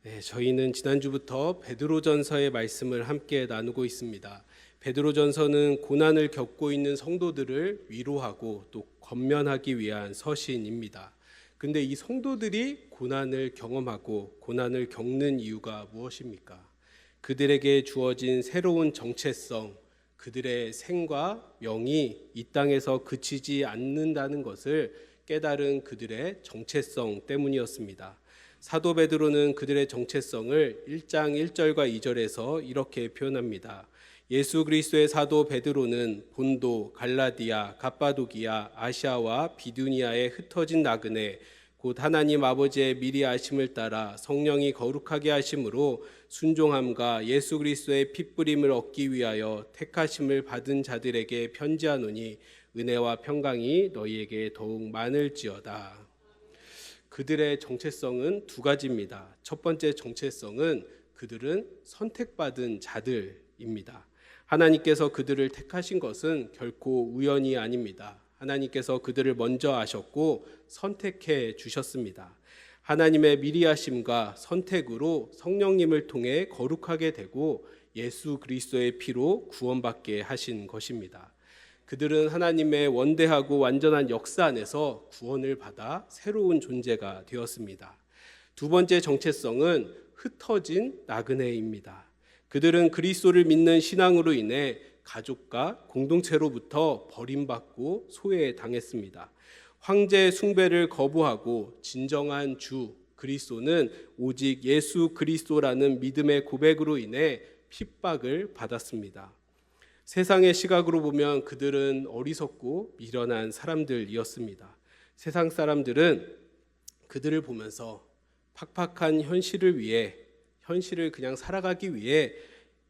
네, 저희는 지난주부터 베드로전서의 말씀을 함께 나누고 있습니다. 베드로전서는 고난을 겪고 있는 성도들을 위로하고 또 권면하기 위한 서신입니다. 근데 이 성도들이 고난을 경험하고 고난을 겪는 이유가 무엇입니까? 그들에게 주어진 새로운 정체성, 그들의 생과 명이 이 땅에서 그치지 않는다는 것을 깨달은 그들의 정체성 때문이었습니다. 사도 베드로는 그들의 정체성을 1장 1절과 2절에서 이렇게 표현합니다. 예수 그리스도의 사도 베드로는 본도, 갈라디아, 갑바도기아, 아시아와 비두니아에 흩어진 나그네 곧 하나님 아버지의 미리 아심을 따라 성령이 거룩하게 하심으로 순종함과 예수 그리스도의 핏부림을 얻기 위하여 택하심을 받은 자들에게 편지하노니 은혜와 평강이 너희에게 더욱 많을지어다. 그들의 정체성은 두 가지입니다. 첫 번째 정체성은 그들은 선택받은 자들입니다. 하나님께서 그들을 택하신 것은 결코 우연이 아닙니다. 하나님께서 그들을 먼저 아셨고 선택해 주셨습니다. 하나님의 미리하심과 선택으로 성령님을 통해 거룩하게 되고 예수 그리스도의 피로 구원받게 하신 것입니다. 그들은 하나님의 원대하고 완전한 역사 안에서 구원을 받아 새로운 존재가 되었습니다. 두 번째 정체성은 흩어진 나그네입니다. 그들은 그리스도를 믿는 신앙으로 인해 가족과 공동체로부터 버림받고 소외당했습니다. 황제 숭배를 거부하고 진정한 주 그리스도는 오직 예수 그리스도라는 믿음의 고백으로 인해 핍박을 받았습니다. 세상의 시각으로 보면 그들은 어리석고 미련한 사람들이었습니다. 세상 사람들은 그들을 보면서 팍팍한 현실을 위해 현실을 그냥 살아가기 위해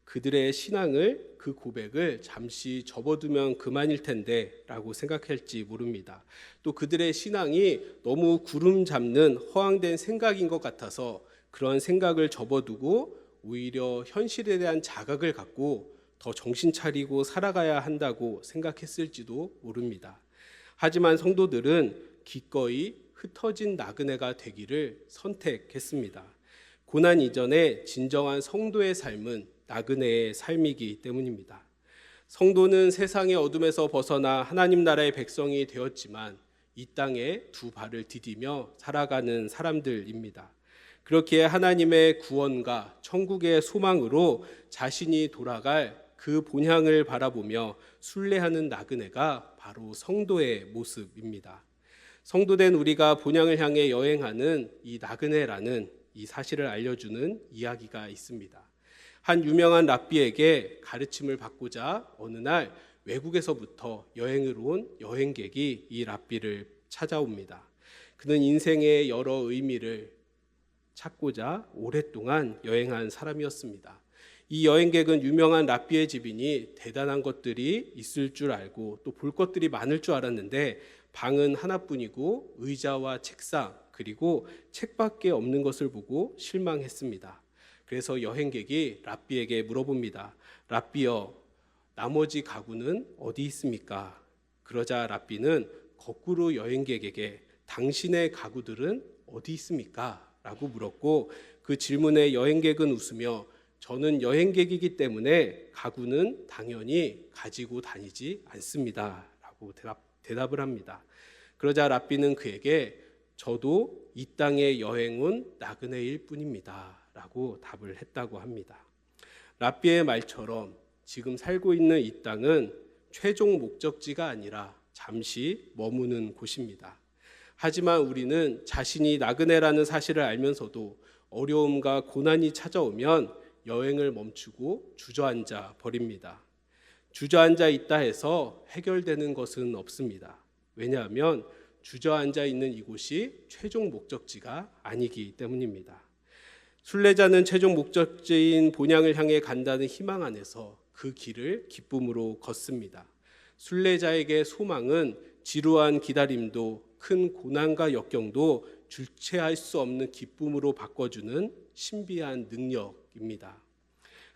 그들의 신앙을 그 고백을 잠시 접어두면 그만일 텐데 라고 생각할지 모릅니다. 또 그들의 신앙이 너무 구름 잡는 허황된 생각인 것 같아서 그런 생각을 접어두고 오히려 현실에 대한 자각을 갖고 더 정신 차리고 살아가야 한다고 생각했을지도 모릅니다. 하지만 성도들은 기꺼이 흩어진 나그네가 되기를 선택했습니다. 고난 이전에 진정한 성도의 삶은 나그네의 삶이기 때문입니다. 성도는 세상의 어둠에서 벗어나 하나님 나라의 백성이 되었지만 이 땅에 두 발을 디디며 살아가는 사람들입니다. 그렇기에 하나님의 구원과 천국의 소망으로 자신이 돌아갈 그 본향을 바라보며 순례하는 나그네가 바로 성도의 모습입니다. 성도된 우리가 본향을 향해 여행하는 이 나그네라는 이 사실을 알려주는 이야기가 있습니다. 한 유명한 랍비에게 가르침을 받고자 어느 날 외국에서부터 여행을 온 여행객이 이 랍비를 찾아옵니다. 그는 인생의 여러 의미를 찾고자 오랫동안 여행한 사람이었습니다. 이 여행객은 유명한 랍비의 집이니 대단한 것들이 있을 줄 알고 또 볼 것들이 많을 줄 알았는데 방은 하나뿐이고 의자와 책상 그리고 책밖에 없는 것을 보고 실망했습니다. 그래서 여행객이 랍비에게 물어봅니다. 랍비여, 나머지 가구는 어디 있습니까? 그러자 랍비는 거꾸로 여행객에게 당신의 가구들은 어디 있습니까? 라고 물었고 그 질문에 여행객은 웃으며 저는 여행객이기 때문에 가구는 당연히 가지고 다니지 않습니다. 라고 대답을 합니다. 그러자 랍비는 그에게 저도 이 땅에 여행 온 나그네일 뿐입니다. 라고 답을 했다고 합니다. 랍비의 말처럼 지금 살고 있는 이 땅은 최종 목적지가 아니라 잠시 머무는 곳입니다. 하지만 우리는 자신이 나그네라는 사실을 알면서도 어려움과 고난이 찾아오면 여행을 멈추고 주저앉아 버립니다. 주저앉아 있다 해서 해결되는 것은 없습니다. 왜냐하면 주저앉아 있는 이곳이 최종 목적지가 아니기 때문입니다. 순례자는 최종 목적지인 본향을 향해 간다는 희망 안에서 그 길을 기쁨으로 걷습니다. 순례자에게 소망은 지루한 기다림도 큰 고난과 역경도 주체할 수 없는 기쁨으로 바꿔주는 신비한 능력입니다.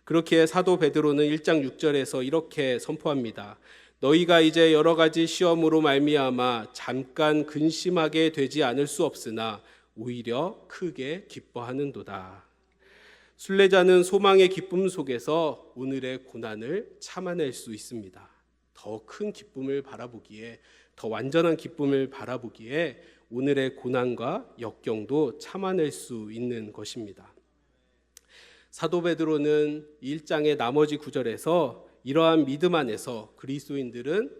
그렇기에 사도 베드로는 1장 6절에서 이렇게 선포합니다. 너희가 이제 여러 가지 시험으로 말미암아 잠깐 근심하게 되지 않을 수 없으나 오히려 크게 기뻐하는도다. 순례자는 소망의 기쁨 속에서 오늘의 고난을 참아낼 수 있습니다. 더 큰 기쁨을 바라보기에, 더 완전한 기쁨을 바라보기에 오늘의 고난과 역경도 참아낼 수 있는 것입니다. 사도 베드로는 1장의 나머지 구절에서 이러한 믿음 안에서 그리스도인들은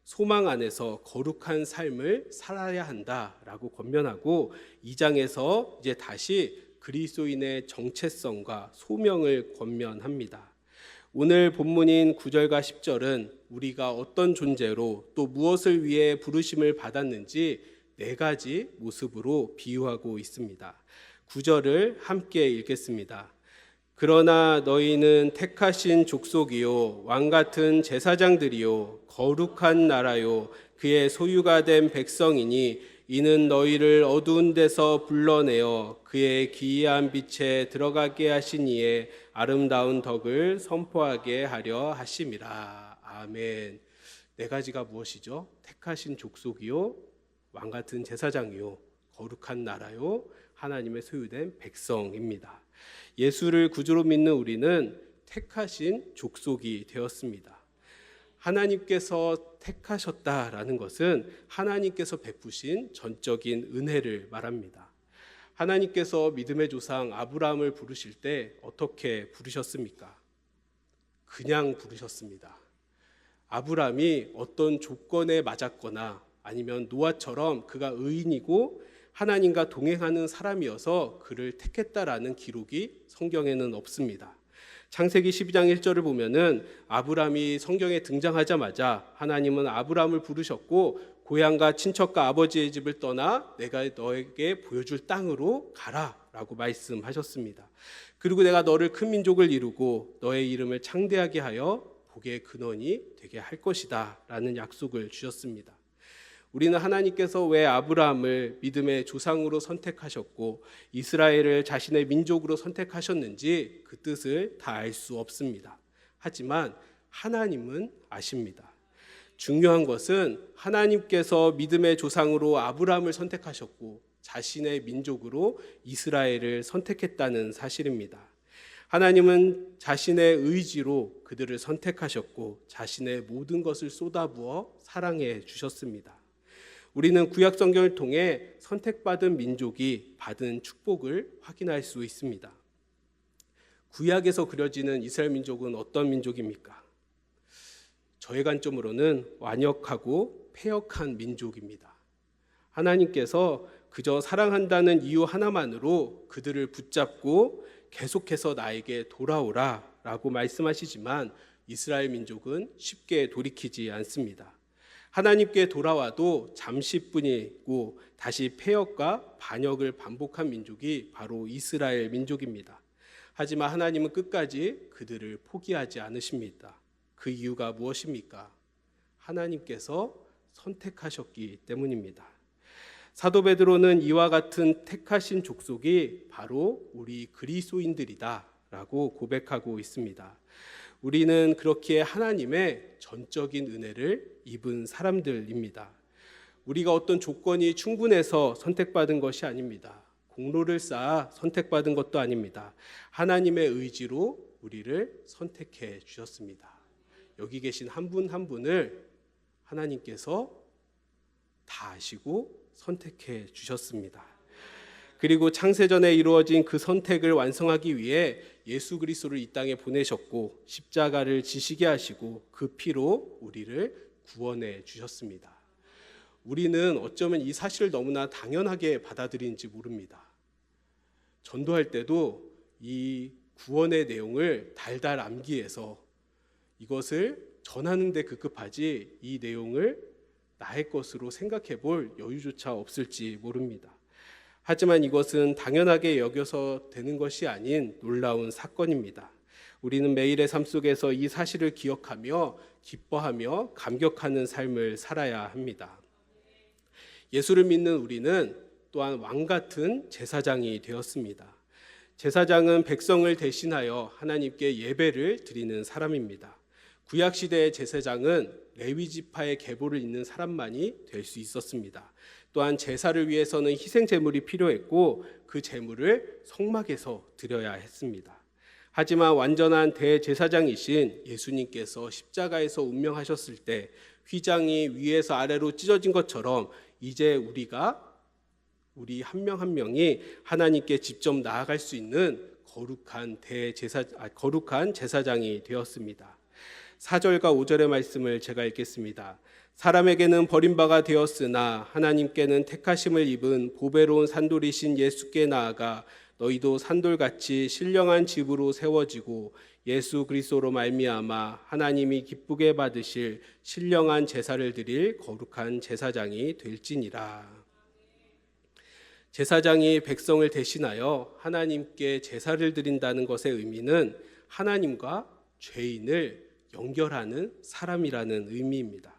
소망 안에서 거룩한 삶을 살아야 한다라고 권면하고, 2장에서 이제 다시 그리스도인의 정체성과 소명을 권면합니다. 오늘 본문인 9절과 10절은 우리가 어떤 존재로 또 무엇을 위해 부르심을 받았는지 4가지 모습으로 비유하고 있습니다. 9절을 함께 읽겠습니다. 그러나 너희는 택하신 족속이요 왕같은 제사장들이요 거룩한 나라요 그의 소유가 된 백성이니 이는 너희를 어두운 데서 불러내어 그의 기이한 빛에 들어가게 하신 이의 아름다운 덕을 선포하게 하려 하심이라. 아멘. 4가지가 무엇이죠? 택하신 족속이요 왕같은 제사장이요 거룩한 나라요 하나님의 소유된 백성입니다. 예수를 구주로 믿는 우리는 택하신 족속이 되었습니다. 하나님께서 택하셨다라는 것은 하나님께서 베푸신 전적인 은혜를 말합니다. 하나님께서 믿음의 조상 아브라함을 부르실 때 어떻게 부르셨습니까? 그냥 부르셨습니다. 아브라함이 어떤 조건에 맞았거나 아니면 노아처럼 그가 의인이고 하나님과 동행하는 사람이어서 그를 택했다라는 기록이 성경에는 없습니다. 창세기 12장 1절을 보면은 아브라함이 성경에 등장하자마자 하나님은 아브라함을 부르셨고 고향과 친척과 아버지의 집을 떠나 내가 너에게 보여줄 땅으로 가라라고 말씀하셨습니다. 그리고 내가 너를 큰 민족을 이루고 너의 이름을 창대하게 하여 복의 근원이 되게 할 것이다 라는 약속을 주셨습니다. 우리는 하나님께서 왜 아브라함을 믿음의 조상으로 선택하셨고 이스라엘을 자신의 민족으로 선택하셨는지 그 뜻을 다 알 수 없습니다. 하지만 하나님은 아십니다. 중요한 것은 하나님께서 믿음의 조상으로 아브라함을 선택하셨고 자신의 민족으로 이스라엘을 선택했다는 사실입니다. 하나님은 자신의 의지로 그들을 선택하셨고 자신의 모든 것을 쏟아부어 사랑해 주셨습니다. 우리는 구약 성경을 통해 선택받은 민족이 받은 축복을 확인할 수 있습니다. 구약에서 그려지는 이스라엘 민족은 어떤 민족입니까? 저의 관점으로는 완역하고 패역한 민족입니다. 하나님께서 그저 사랑한다는 이유 하나만으로 그들을 붙잡고 계속해서 나에게 돌아오라 라고 말씀하시지만 이스라엘 민족은 쉽게 돌이키지 않습니다. 하나님께 돌아와도 잠시뿐이고 다시 패역과 반역을 반복한 민족이 바로 이스라엘 민족입니다. 하지만 하나님은 끝까지 그들을 포기하지 않으십니다. 그 이유가 무엇입니까? 하나님께서 선택하셨기 때문입니다. 사도 베드로는 이와 같은 택하신 족속이 바로 우리 그리스도인들이다 라고 고백하고 있습니다. 우리는 그렇기에 하나님의 전적인 은혜를 입은 사람들입니다. 우리가 어떤 조건이 충분해서 선택받은 것이 아닙니다. 공로를 쌓아 선택받은 것도 아닙니다. 하나님의 의지로 우리를 선택해 주셨습니다. 여기 계신 한 분 한 분을 하나님께서 다 아시고 선택해 주셨습니다. 그리고 창세전에 이루어진 그 선택을 완성하기 위해 예수 그리스도를 이 땅에 보내셨고 십자가를 지시게 하시고 그 피로 우리를 구원해 주셨습니다. 우리는 어쩌면 이 사실을 너무나 당연하게 받아들이는지 모릅니다. 전도할 때도 이 구원의 내용을 달달 암기해서 이것을 전하는 데 급급하지 이 내용을 나의 것으로 생각해 볼 여유조차 없을지 모릅니다. 하지만 이것은 당연하게 여겨서 되는 것이 아닌 놀라운 사건입니다. 우리는 매일의 삶 속에서 이 사실을 기억하며 기뻐하며 감격하는 삶을 살아야 합니다. 예수를 믿는 우리는 또한 왕같은 제사장이 되었습니다. 제사장은 백성을 대신하여 하나님께 예배를 드리는 사람입니다. 구약시대의 제사장은 레위 지파의 계보를 잇는 사람만이 될 수 있었습니다. 또한 제사를 위해서는 희생 제물이 필요했고 그 제물을 성막에서 드려야 했습니다. 하지만 완전한 대제사장이신 예수님께서 십자가에서 운명하셨을 때 휘장이 위에서 아래로 찢어진 것처럼 이제 우리 한 명 한 명이 하나님께 직접 나아갈 수 있는 거룩한 제사장이 되었습니다. 4절과 5절의 말씀을 제가 읽겠습니다. 사람에게는 버림바가 되었으나 하나님께는 택하심을 입은 보배로운 산돌이신 예수께 나아가 너희도 산돌같이 신령한 집으로 세워지고 예수 그리스도로 말미암아 하나님이 기쁘게 받으실 신령한 제사를 드릴 거룩한 제사장이 될지니라. 제사장이 백성을 대신하여 하나님께 제사를 드린다는 것의 의미는 하나님과 죄인을 연결하는 사람이라는 의미입니다.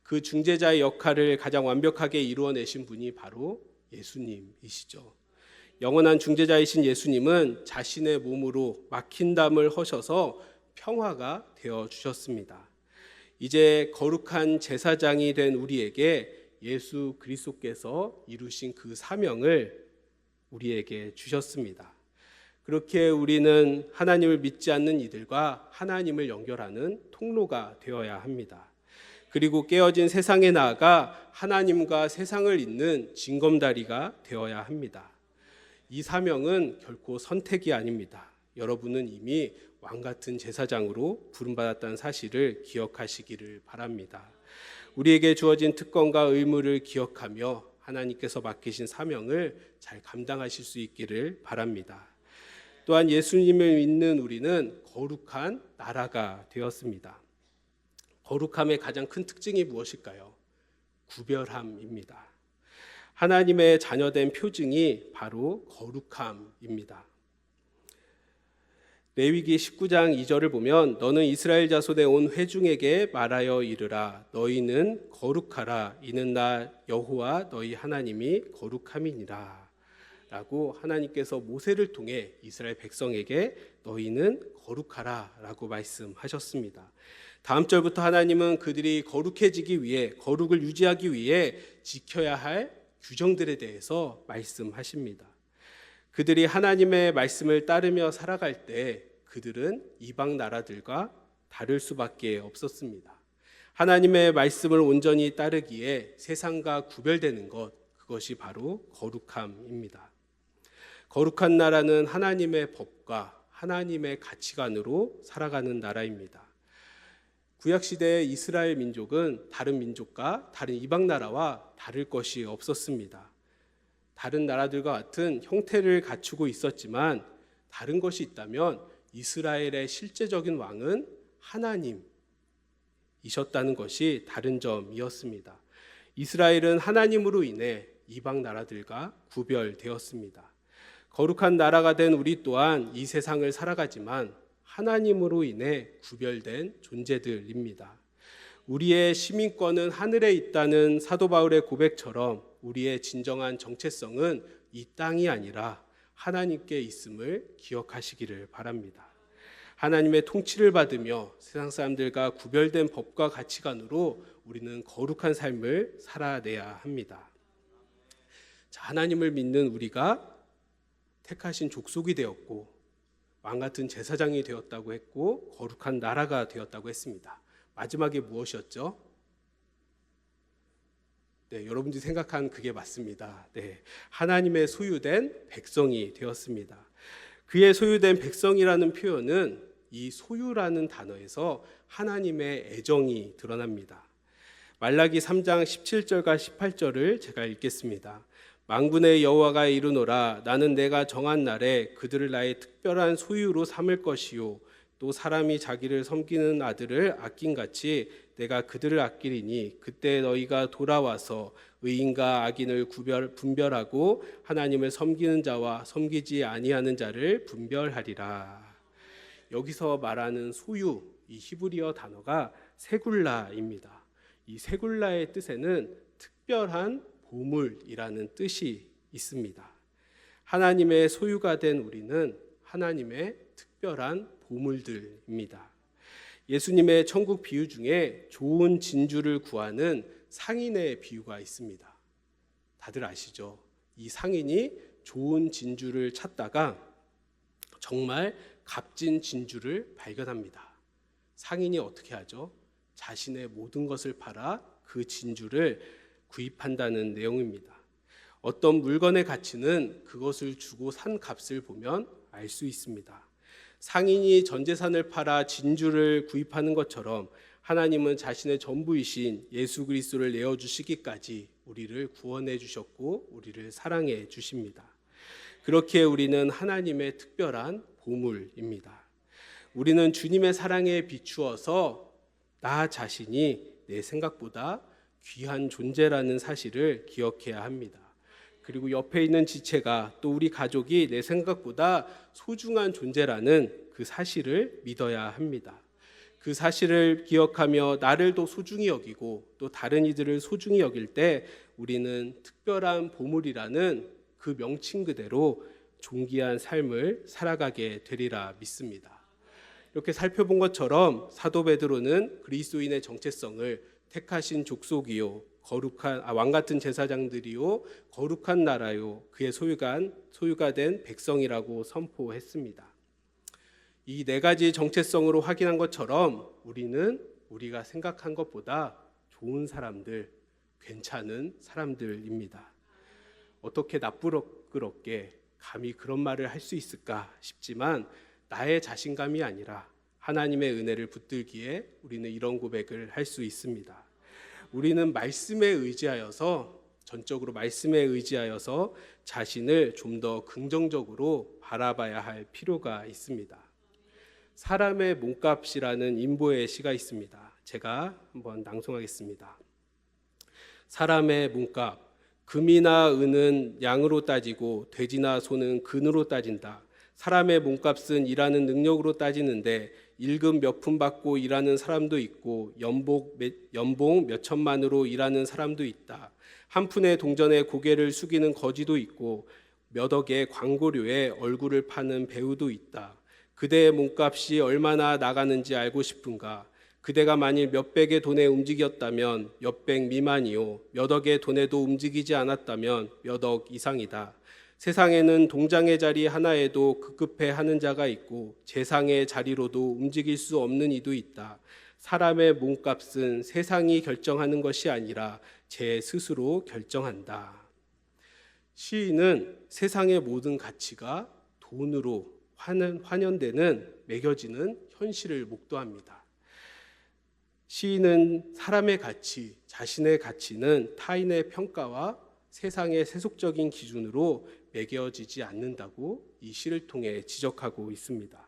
그 중재자의 역할을 가장 완벽하게 이루어내신 분이 바로 예수님이시죠. 영원한 중재자이신 예수님은 자신의 몸으로 막힌 담을 허셔서 평화가 되어 주셨습니다. 이제 거룩한 제사장이 된 우리에게 예수 그리스도께서 이루신 그 사명을 우리에게 주셨습니다. 그렇게 우리는 하나님을 믿지 않는 이들과 하나님을 연결하는 통로가 되어야 합니다. 그리고 깨어진 세상에 나아가 하나님과 세상을 잇는 징검다리가 되어야 합니다. 이 사명은 결코 선택이 아닙니다. 여러분은 이미 왕같은 제사장으로 부름받았다는 사실을 기억하시기를 바랍니다. 우리에게 주어진 특권과 의무를 기억하며 하나님께서 맡기신 사명을 잘 감당하실 수 있기를 바랍니다. 또한 예수님을 믿는 우리는 거룩한 나라가 되었습니다. 거룩함의 가장 큰 특징이 무엇일까요? 구별함입니다. 하나님의 자녀된 표징이 바로 거룩함입니다. 레위기 19장 2절을 보면 너는 이스라엘 자손의 온 회중에게 말하여 이르라 너희는 거룩하라 이는 나 여호와 너희 하나님이 거룩함이니라 라고 하나님께서 모세를 통해 이스라엘 백성에게 너희는 거룩하라 라고 말씀하셨습니다. 다음 절부터 하나님은 그들이 거룩해지기 위해 거룩을 유지하기 위해 지켜야 할 규정들에 대해서 말씀하십니다. 그들이 하나님의 말씀을 따르며 살아갈 때 그들은 이방 나라들과 다를 수밖에 없었습니다. 하나님의 말씀을 온전히 따르기에 세상과 구별되는 것, 그것이 바로 거룩함입니다. 거룩한 나라는 하나님의 법과 하나님의 가치관으로 살아가는 나라입니다. 구약시대의 이스라엘 민족은 다른 민족과 다른 이방 나라와 다를 것이 없었습니다. 다른 나라들과 같은 형태를 갖추고 있었지만 다른 것이 있다면 이스라엘의 실제적인 왕은 하나님이셨다는 것이 다른 점이었습니다. 이스라엘은 하나님으로 인해 이방 나라들과 구별되었습니다. 거룩한 나라가 된 우리 또한 이 세상을 살아가지만 하나님으로 인해 구별된 존재들입니다. 우리의 시민권은 하늘에 있다는 사도 바울의 고백처럼 우리의 진정한 정체성은 이 땅이 아니라 하나님께 있음을 기억하시기를 바랍니다. 하나님의 통치를 받으며 세상 사람들과 구별된 법과 가치관으로 우리는 거룩한 삶을 살아내야 합니다. 자, 하나님을 믿는 우리가 택하신 족속이 되었고 왕같은 제사장이 되었다고 했고 거룩한 나라가 되었다고 했습니다. 마지막에 무엇이었죠? 네, 여러분들이 생각한 그게 맞습니다. 네, 하나님의 소유된 백성이 되었습니다. 그의 소유된 백성이라는 표현은 이 소유라는 단어에서 하나님의 애정이 드러납니다. 말라기 3장 17절과 18절을 제가 읽겠습니다. 만군의 여호와가 이르노라 나는 내가 정한 날에 그들을 나의 특별한 소유로 삼을 것이요 또 사람이 자기를 섬기는 아들을 아낀같이 내가 그들을 아끼리니 그때 너희가 돌아와서 의인과 악인을 분별하고 하나님을 섬기는 자와 섬기지 아니하는 자를 분별하리라. 여기서 말하는 소유, 이 히브리어 단어가 세굴라입니다. 이 세굴라의 뜻에는 특별한 보물이라는 뜻이 있습니다. 하나님의 소유가 된 우리는 하나님의 특별한 보물들입니다. 예수님의 천국 비유 중에 좋은 진주를 구하는 상인의 비유가 있습니다. 다들 아시죠? 이 상인이 좋은 진주를 찾다가 정말 값진 진주를 발견합니다. 상인이 어떻게 하죠? 자신의 모든 것을 팔아 그 진주를 구입한다는 내용입니다. 어떤 물건의 가치는 그것을 주고 산 값을 보면 알 수 있습니다. 상인이 전 재산을 팔아 진주를 구입하는 것처럼 하나님은 자신의 전부이신 예수 그리스도를 내어주시기까지 우리를 구원해 주셨고 우리를 사랑해 주십니다. 그렇게 우리는 하나님의 특별한 보물입니다. 우리는 주님의 사랑에 비추어서 나 자신이 내 생각보다 귀한 존재라는 사실을 기억해야 합니다. 그리고 옆에 있는 지체가 또 우리 가족이 내 생각보다 소중한 존재라는 그 사실을 믿어야 합니다. 그 사실을 기억하며 나를 더 소중히 여기고 또 다른 이들을 소중히 여길 때 우리는 특별한 보물이라는 그 명칭 그대로 존귀한 삶을 살아가게 되리라 믿습니다. 이렇게 살펴본 것처럼 사도 베드로는 그리스도인의 정체성을 택하신 족속이요 거룩한 왕 같은 제사장들이요 거룩한 나라요 그의 소유가 된 백성이라고 선포했습니다. 이 네 가지 정체성으로 확인한 것처럼 우리는 우리가 생각한 것보다 좋은 사람들, 괜찮은 사람들입니다. 어떻게 나쁘게 감히 그런 말을 할 수 있을까 싶지만 나의 자신감이 아니라 하나님의 은혜를 붙들기에 우리는 이런 고백을 할 수 있습니다. 우리는 전적으로 말씀에 의지하여서 자신을 좀 더 긍정적으로 바라봐야 할 필요가 있습니다. 사람의 몸값이라는 인보의 시가 있습니다. 제가 한번 낭송하겠습니다. 사람의 몸값, 금이나 은은 양으로 따지고 돼지나 소는 근으로 따진다. 사람의 몸값은 일하는 능력으로 따지는데 일금 몇 푼 받고 일하는 사람도 있고 연봉 몇 천만으로 일하는 사람도 있다. 한 푼의 동전에 고개를 숙이는 거지도 있고 몇 억의 광고료에 얼굴을 파는 배우도 있다. 그대의 몸값이 얼마나 나가는지 알고 싶은가? 그대가 만일 몇백의 돈에 움직였다면 몇백 미만이요 몇 억의 돈에도 움직이지 않았다면 몇 억 이상이다. 세상에는 동장의 자리 하나에도 급급해 하는 자가 있고 재상의 자리로도 움직일 수 없는 이도 있다. 사람의 몸값은 세상이 결정하는 것이 아니라 제 스스로 결정한다. 시인은 세상의 모든 가치가 돈으로 환연되는 매겨지는 현실을 목도합니다. 시인은 사람의 가치, 자신의 가치는 타인의 평가와 세상의 세속적인 기준으로 매겨지지 않는다고 이 시를 통해 지적하고 있습니다.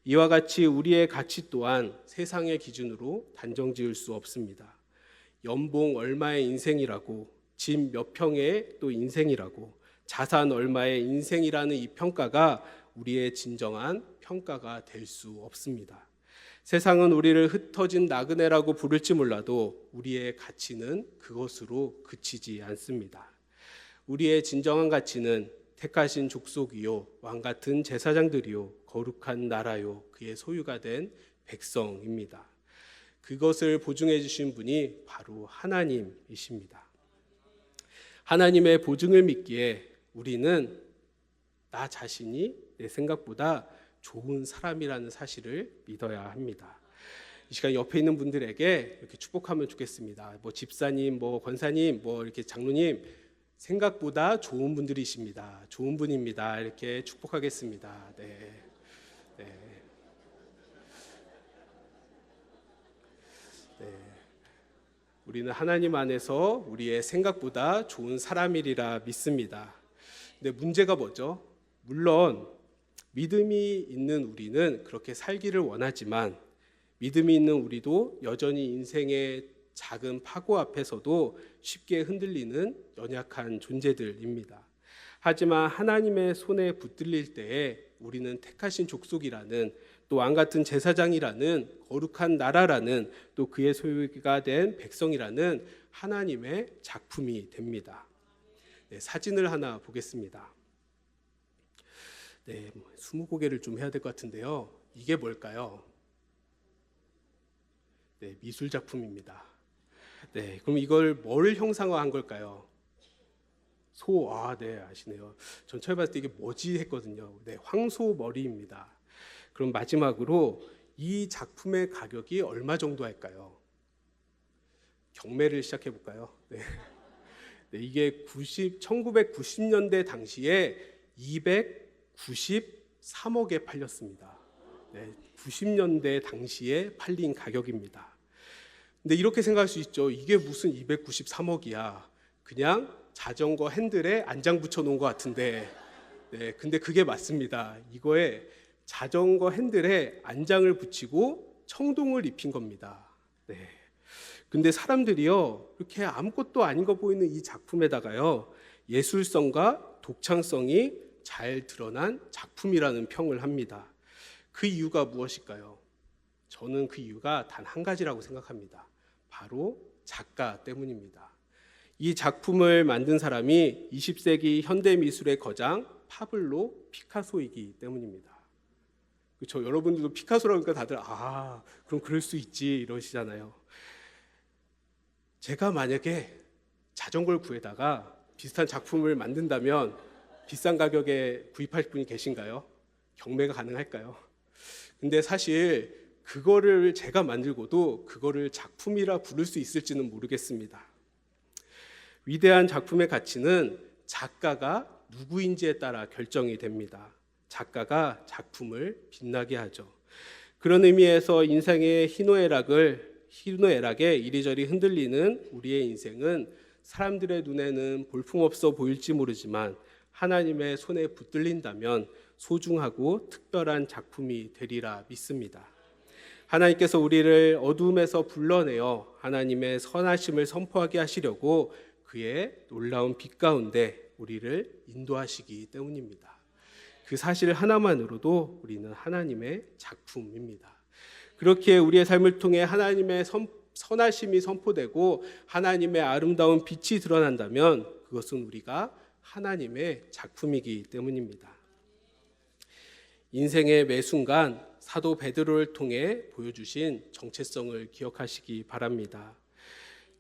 이와 같이 우리의 가치 또한 세상의 기준으로 단정 지을 수 없습니다. 연봉 얼마의 인생이라고, 집 몇 평의 또 인생이라고, 자산 얼마의 인생이라는 이 평가가 우리의 진정한 평가가 될 수 없습니다. 세상은 우리를 흩어진 나그네라고 부를지 몰라도 우리의 가치는 그것으로 그치지 않습니다. 우리의 진정한 가치는 택하신 족속이요 왕 같은 제사장들이요 거룩한 나라요 그의 소유가 된 백성입니다. 그것을 보증해 주신 분이 바로 하나님이십니다. 하나님의 보증을 믿기에 우리는 나 자신이 내 생각보다 좋은 사람이라는 사실을 믿어야 합니다. 이 시간 옆에 있는 분들에게 이렇게 축복하면 좋겠습니다. 집사님, 권사님, 이렇게 장로님, 생각보다 좋은 분들이십니다. 좋은 분입니다. 이렇게 축복하겠습니다. 네. 우리는 하나님 안에서 우리의 생각보다 좋은 사람이리라 믿습니다. 근데 문제가 뭐죠? 물론 믿음이 있는 우리는 그렇게 살기를 원하지만 믿음이 있는 우리도 여전히 인생의 작은 파고 앞에서도 쉽게 흔들리는 연약한 존재들입니다. 하지만 하나님의 손에 붙들릴 때에 우리는 택하신 족속이라는 또 왕 같은 제사장이라는 거룩한 나라라는 또 그의 소유가 된 백성이라는 하나님의 작품이 됩니다. 사진을 하나 보겠습니다. 스무고개를 좀 해야 될 것 같은데요. 이게 뭘까요? 미술 작품입니다. 그럼 이걸 뭘 형상화한 걸까요? 네, 아시네요. 전 처음 봤을 때 이게 뭐지 했거든요. 네, 황소머리입니다. 그럼 마지막으로 이 작품의 가격이 얼마 정도 할까요? 경매를 시작해 볼까요? 네. 네, 이게 1990년대 당시에 293억에 팔렸습니다. 네, 90년대 당시에 팔린 가격입니다. 근데 이렇게 생각할 수 있죠. 이게 무슨 293억이야. 그냥 자전거 핸들에 안장 붙여 놓은 것 같은데. 네, 근데 그게 맞습니다. 이거에 자전거 핸들에 안장을 붙이고 청동을 입힌 겁니다. 네. 근데 사람들이요, 이렇게 아무것도 아닌 거 보이는 이 작품에다가요, 예술성과 독창성이 잘 드러난 작품이라는 평을 합니다. 그 이유가 무엇일까요? 저는 그 이유가 단 한 가지라고 생각합니다. 바로 작가 때문입니다. 이 작품을 만든 사람이 20세기 현대미술의 거장 파블로 피카소이기 때문입니다. 그렇죠? 여러분들도 피카소라고 하니까 다들 그럼 그럴 수 있지 이러시잖아요. 제가 만약에 자전거를 구해다가 비슷한 작품을 만든다면 비싼 가격에 구입할 분이 계신가요? 경매가 가능할까요? 근데 사실 그거를 제가 만들고도 그거를 작품이라 부를 수 있을지는 모르겠습니다. 위대한 작품의 가치는 작가가 누구인지에 따라 결정이 됩니다. 작가가 작품을 빛나게 하죠. 그런 의미에서 인생의 희노애락에 이리저리 흔들리는 우리의 인생은 사람들의 눈에는 볼품없어 보일지 모르지만 하나님의 손에 붙들린다면 소중하고 특별한 작품이 되리라 믿습니다. 하나님께서 우리를 어둠에서 불러내어 하나님의 선하심을 선포하게 하시려고 그의 놀라운 빛 가운데 우리를 인도하시기 때문입니다. 그 사실 하나만으로도 우리는 하나님의 작품입니다. 그렇게 우리의 삶을 통해 하나님의 선하심이 선포되고 하나님의 아름다운 빛이 드러난다면 그것은 우리가 하나님의 작품이기 때문입니다. 인생의 매 순간 사도 베드로를 통해 보여주신 정체성을 기억하시기 바랍니다.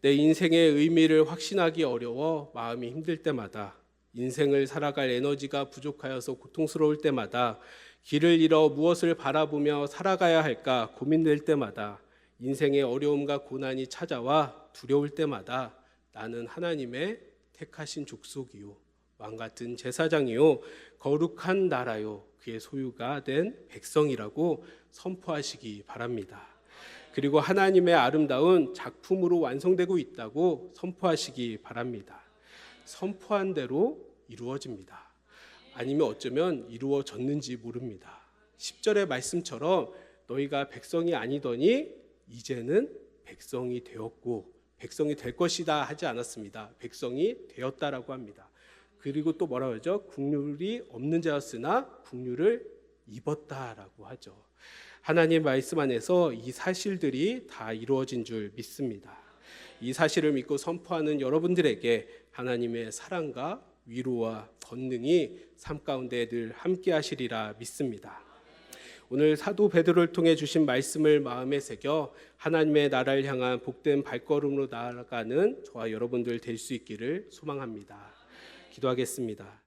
내 인생의 의미를 확신하기 어려워 마음이 힘들 때마다, 인생을 살아갈 에너지가 부족하여서 고통스러울 때마다, 길을 잃어 무엇을 바라보며 살아가야 할까 고민될 때마다, 인생의 어려움과 고난이 찾아와 두려울 때마다 나는 하나님의 택하신 족속이요 왕같은 제사장이요 거룩한 나라요 그의 소유가 된 백성이라고 선포하시기 바랍니다. 그리고 하나님의 아름다운 작품으로 완성되고 있다고 선포하시기 바랍니다. 선포한 대로 이루어집니다. 아니면 어쩌면 이루어졌는지 모릅니다. 10절의 말씀처럼 너희가 백성이 아니더니 이제는 백성이 되었고 백성이 될 것이다 하지 않았습니다. 백성이 되었다라고 합니다. 그리고 또 뭐라고 하죠? 국률이 없는 자였으나 국률을 입었다라고 하죠. 하나님 말씀 안에서 이 사실들이 다 이루어진 줄 믿습니다. 이 사실을 믿고 선포하는 여러분들에게 하나님의 사랑과 위로와 권능이 삶 가운데 늘 함께 하시리라 믿습니다. 오늘 사도 베드로를 통해 주신 말씀을 마음에 새겨 하나님의 나라를 향한 복된 발걸음으로 나아가는 저와 여러분들 될 수 있기를 소망합니다. 기도하겠습니다.